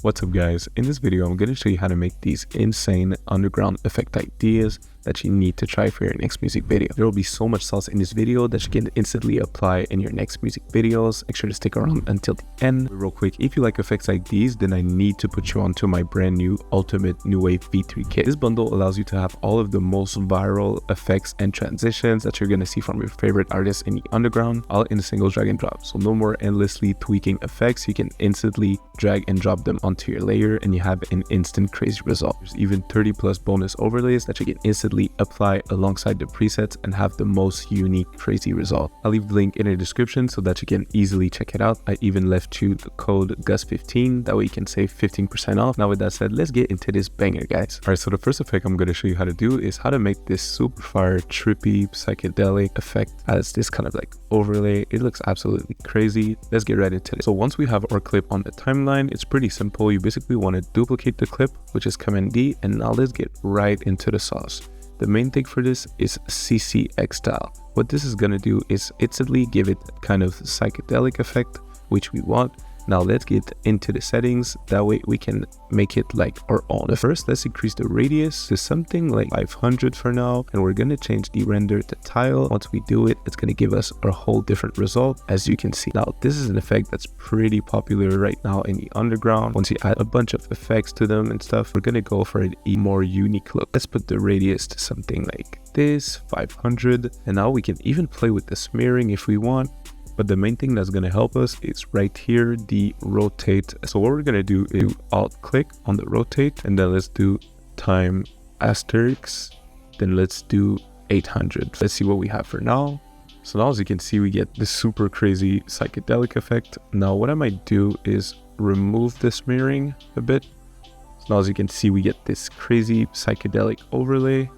What's up guys, in this video I'm going to show you how to make these insane underground effect ideas that you need to try for your next music video. There will be so much sauce in this video that you can instantly apply in your next music videos. Make sure to stick around until the end. Real quick, if you like effects like these, then I need to put you onto my brand new Ultimate New Wave V3 kit. This bundle allows you to have all of the most viral effects and transitions that you're going to see from your favorite artists in the underground, all in a single drag and drop. So no more endlessly tweaking effects. You can instantly drag and drop them onto your layer and you have an instant crazy result. There's even 30 plus bonus overlays that you can instantly apply alongside the presets and have the most unique crazy result. I'll leave the link in the description so that you can easily check it out. I even left you the code GUS15, that way you can save 15% off. Now with that said, let's get into this banger guys. Alright, so the first effect I'm going to show you how to do is how to make this super fire trippy psychedelic effect as this kind of like overlay. It looks absolutely crazy. Let's get right into it. So once we have our clip on the timeline, it's pretty simple. You basically want to duplicate the clip, which is Command D, and now let's get right into the sauce. The main thing for this is CCX style. What this is going to do is instantly give it kind of psychedelic effect, which we want. Now let's get into the settings, that way we can make it like our own. First, let's increase the radius to something like 500 for now, and we're going to change the render to tile. Once we do it, it's going to give us a whole different result, as you can see. Now this is an effect that's pretty popular right now in the underground. Once you add a bunch of effects to them and stuff, we're going to go for a more unique look. Let's put the radius to something like this, 500, and now we can even play with the smearing if we want. But the main thing that's going to help us is right here, the rotate. So what we're going to do is alt click on the rotate, and then let's do time asterisk, then let's do 800. Let's see what we have for now. So now as you can see, we get this super crazy psychedelic effect. Now what I might do is remove the smearing a bit. So now as you can see, we get this crazy psychedelic overlay.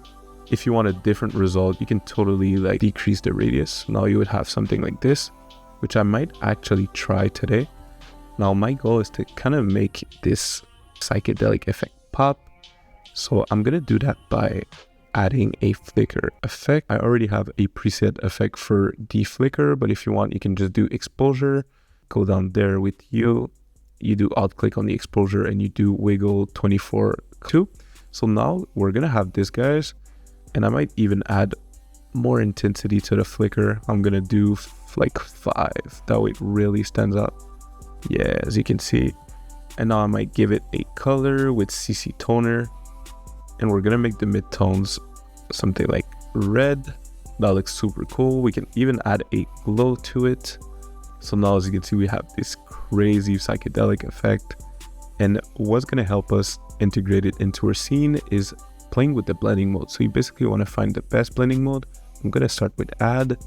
If you want a different result, you can totally like decrease the radius. Now you would have something like this, which I might actually try today. Now my goal is to kind of make this psychedelic effect pop. So I'm gonna do that by adding a flicker effect. I already have a preset effect for the flicker, but if you want, you can just do exposure, go down there with you do alt click on the exposure and you do wiggle 24/2. So now we're gonna have this guys, and I might even add more intensity to the flicker. I'm gonna do like 5, that way it really stands out. Yeah, as you can see. And now I might give it a color with CC toner, and we're gonna make the midtones something like red. That looks super cool. We can even add a glow to it. So now as you can see, we have this crazy psychedelic effect, and what's gonna help us integrate it into our scene is playing with the blending mode. So you basically want to find the best blending mode. I'm gonna start with add.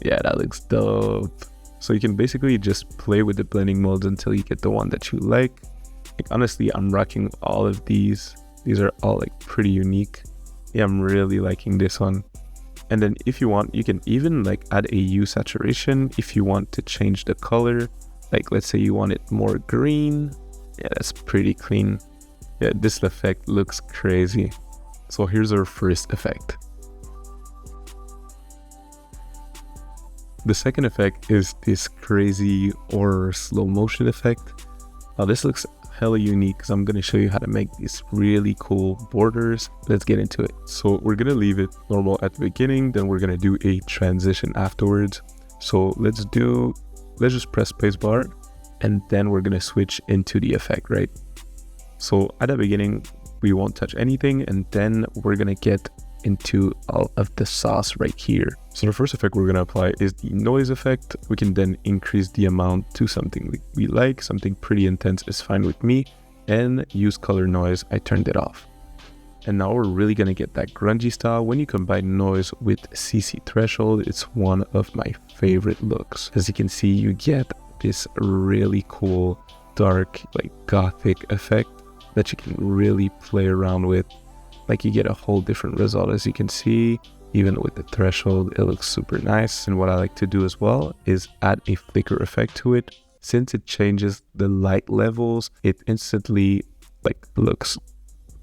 Yeah, that looks dope. So you can basically just play with the blending modes until you get the one that you like. Like honestly, I'm rocking all of these. These are all like pretty unique. Yeah, I'm really liking this one. And then if you want, you can even like add a hue saturation if you want to change the color. Like let's say you want it more green. Yeah, that's pretty clean. Yeah, this effect looks crazy. So here's our first effect. The second effect is this crazy or slow motion effect. Now this looks hella unique because I'm going to show you how to make these really cool borders. Let's get into it. So we're going to leave it normal at the beginning, then we're going to do a transition afterwards. So let's just press spacebar, and then we're going to switch into the effect, right? So at the beginning, we won't touch anything, and then we're going to get into all of the sauce right here. So the first effect we're going to apply is the noise effect. We can then increase the amount to something we like. Something pretty intense is fine with me. And use color noise, I turned it off. And now we're really going to get that grungy style. When you combine noise with CC threshold, it's one of my favorite looks. As you can see, you get this really cool dark like gothic effect that you can really play around with. Like you get a whole different result. As you can see, even with the threshold, it looks super nice. And what I like to do as well is add a flicker effect to it. Since it changes the light levels, it instantly like looks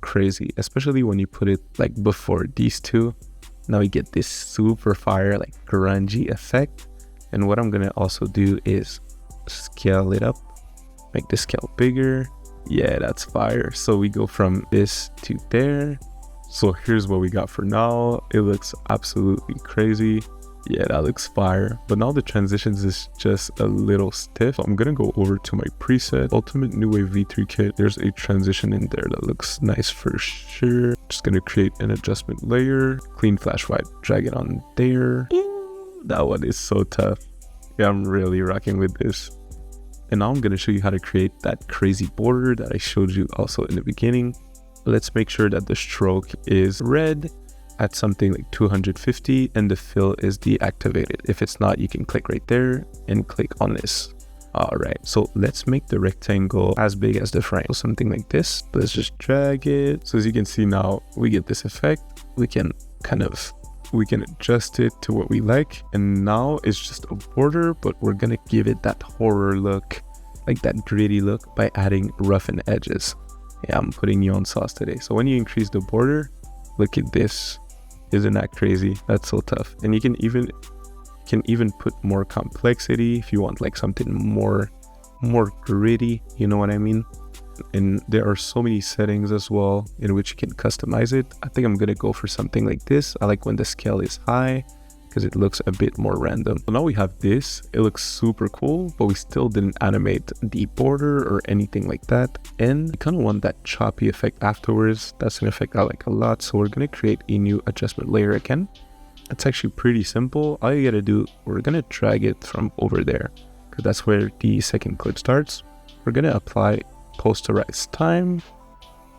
crazy, especially when you put it like before these two. Now you get this super fire like grungy effect. And what I'm gonna also do is scale it up, make the scale bigger, Yeah, that's fire. So we go from this to there. So here's what we got for now. It looks absolutely crazy. Yeah, that looks fire. But now the transitions is just a little stiff. I'm gonna go over to my preset, Ultimate New Wave V3 kit. There's a transition in there that looks nice for sure. Just gonna create an adjustment layer, clean flash white, drag it on there. That one is so tough. Yeah, I'm really rocking with this. And now I'm gonna show you how to create that crazy border that I showed you also in the beginning. Let's make sure that the stroke is red at something like 250 and the fill is deactivated. If it's not, you can click right there and click on this. All right, so let's make the rectangle as big as the frame. So something like this. Let's just drag it. So as you can see now, we get this effect. We can adjust it to what we like. And now it's just a border, but we're gonna give it that horror look, like that gritty look, by adding roughened edges. Yeah, I'm putting neon sauce today. So when you increase the border, look at this. Isn't that crazy? That's so tough. And you can even put more complexity if you want like something more gritty, you know what I mean? And there are so many settings as well in which you can customize it. I think I'm gonna go for something like this. I like when the scale is high because it looks a bit more random. So now we have this. It looks super cool, but we still didn't animate the border or anything like that. And we kind of want that choppy effect afterwards. That's an effect I like a lot. So we're gonna create a new adjustment layer again. It's actually pretty simple. All you gotta do, we're gonna drag it from over there because that's where the second clip starts. We're gonna apply posterized time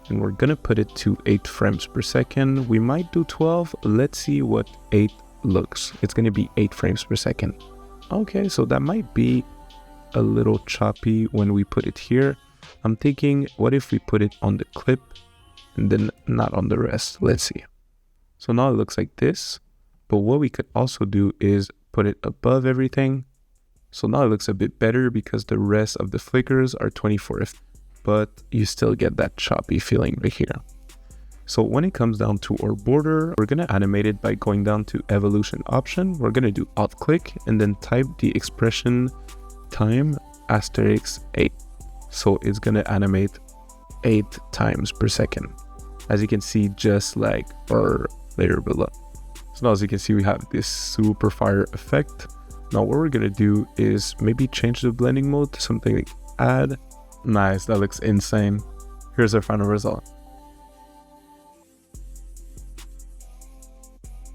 and we're gonna put it to 8 frames per second. We might do 12. Let's see what 8 looks. It's going to be 8 frames per second. Okay, so that might be a little choppy when we put it here. I'm thinking, what if we put it on the clip and then not on the rest? Let's see. So now it looks like this, but what we could also do is put it above everything. So now it looks a bit better because the rest of the flickers are 24, but you still get that choppy feeling right here. So when it comes down to our border, we're gonna animate it by going down to evolution option. We're gonna do alt click and then type the expression time *8. So it's gonna animate 8 times per second. As you can see, just like our layer below. So now as you can see, we have this super fire effect. Now what we're gonna do is maybe change the blending mode to something like add. Nice, that looks insane. Here's our final result.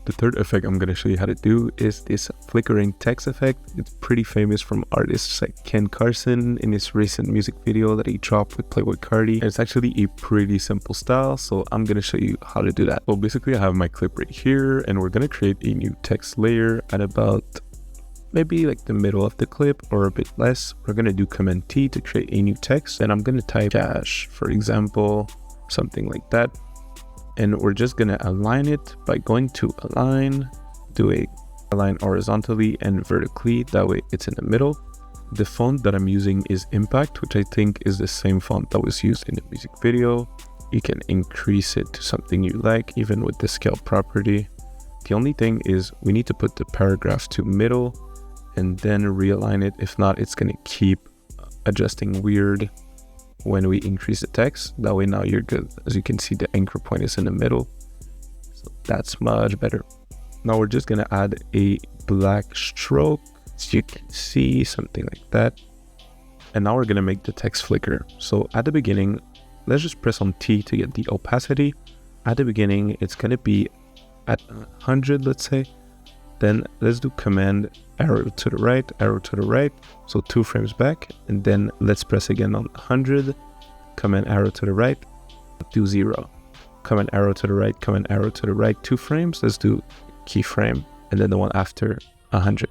The third effect I'm going to show you how to do is this flickering text effect. It's pretty famous from artists like Ken Carson in his recent music video that he dropped with playboi Carti. And it's actually a pretty simple style, so I'm going to show you how to do that. So basically I have my clip right here and we're going to create a new text layer at about maybe like the middle of the clip or a bit less. We're going to do Command T to create a new text, and I'm going to type cash, for example, something like that. And we're just going to align it by going to align, do a align horizontally and vertically. That way it's in the middle. The font that I'm using is Impact, which I think is the same font that was used in the music video. You can increase it to something you like, even with the scale property. The only thing is we need to put the paragraph to middle and then realign it. If not, it's going to keep adjusting weird when we increase the text. That way now you're good. As you can see, the anchor point is in the middle, so that's much better. Now we're just gonna add a black stroke, as you can see, something like that. And now we're gonna make the text flicker. So at the beginning, let's just press on T to get the opacity. At the beginning, it's gonna be at 100, let's say. Then let's do command arrow to the right, so 2 frames back, and then let's press again on 100, command arrow to the right, do 0, command arrow to the right, 2 frames, let's do keyframe, and then the one after 100.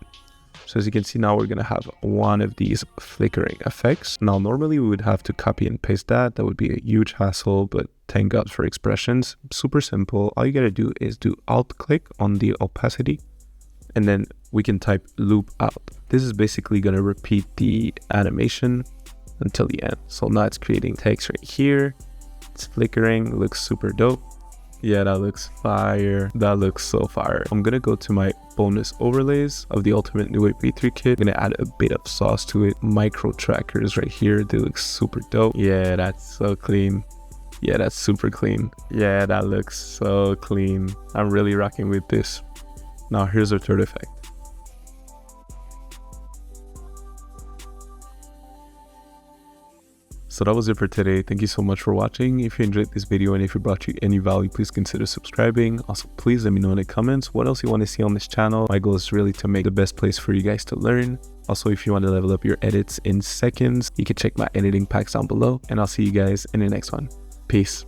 So as you can see, now we're gonna have one of these flickering effects. Now normally we would have to copy and paste that would be a huge hassle, but thank God for expressions. Super simple. All you gotta do is do alt click on the opacity, and then we can type loop out. This is basically going to repeat the animation until the end. So now it's creating text right here. It's flickering, looks super dope. Yeah, that looks fire. That looks so fire. I'm gonna go to my bonus overlays of the Ultimate New Wave V3 kit. I'm gonna add a bit of sauce to it. Micro trackers right here. They look super dope. Yeah, that's so clean. Yeah, that's super clean. Yeah, that looks so clean. I'm really rocking with this. Now here's our third effect. So that was it for today. Thank you so much for watching. If you enjoyed this video and if it brought you any value, please consider subscribing. Also, please let me know in the comments what else you want to see on this channel. My goal is really to make the best place for you guys to learn. Also, if you want to level up your edits in seconds, you can check my editing packs down below, and I'll see you guys in the next one. Peace.